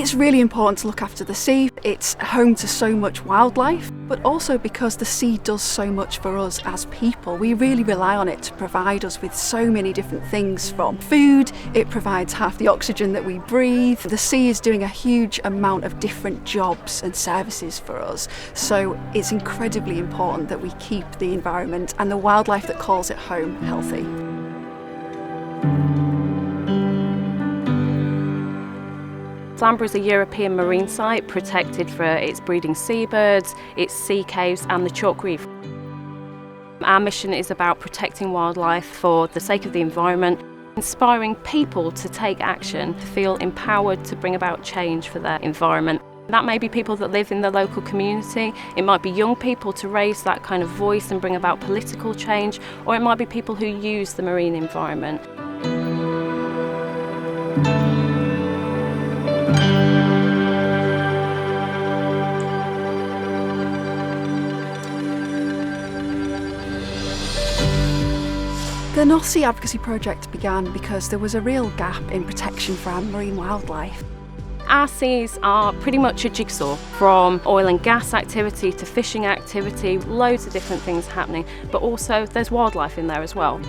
It's really important to look after the sea. It's home to so much wildlife, but also because the sea does so much for us as people. We really rely on it to provide us with so many different things, from food. It provides half the oxygen that we breathe. The sea is doing a huge amount of different jobs and services for us. So it's incredibly important that we keep the environment and the wildlife that calls it home healthy. Flamborough is a European marine site protected for its breeding seabirds, its sea caves and the chalk reef. Our mission is about protecting wildlife for the sake of the environment, inspiring people to take action, to feel empowered to bring about change for their environment. That may be people that live in the local community, it might be young people to raise that kind of voice and bring about political change, or it might be people who use the marine environment. The North Sea Advocacy Project began because there was a real gap in protection for our marine wildlife. Our seas are pretty much a jigsaw, from oil and gas activity to fishing activity, loads of different things happening, but also there's wildlife in there as well.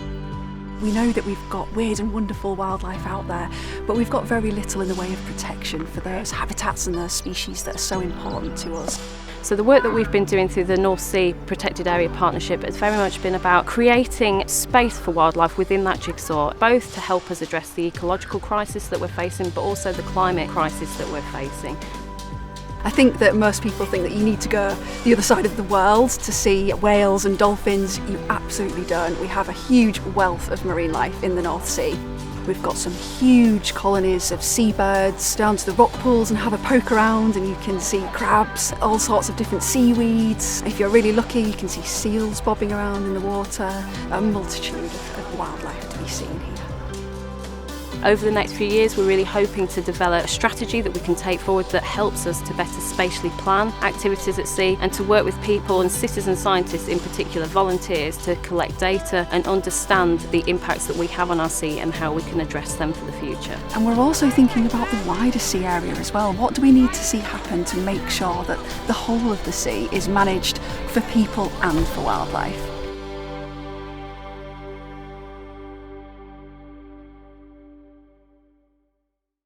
We know that we've got weird and wonderful wildlife out there, but we've got very little in the way of protection for those habitats and those species that are so important to us. So the work that we've been doing through the North Sea Protected Area Partnership has very much been about creating space for wildlife within that jigsaw, both to help us address the ecological crisis that we're facing, but also the climate crisis that we're facing. I think that most people think that you need to go the other side of the world to see whales and dolphins. You absolutely don't. We have a huge wealth of marine life in the North Sea. We've got some huge colonies of seabirds down to the rock pools and have a poke around and you can see crabs, all sorts of different seaweeds. If you're really lucky, you can see seals bobbing around in the water. A multitude of wildlife to be seen here. Over the next few years, we're really hoping to develop a strategy that we can take forward that helps us to better spatially plan activities at sea and to work with people and citizen scientists, in particular volunteers, to collect data and understand the impacts that we have on our sea and how we can address them for the future. And we're also thinking about the wider sea area as well. What do we need to see happen to make sure that the whole of the sea is managed for people and for wildlife?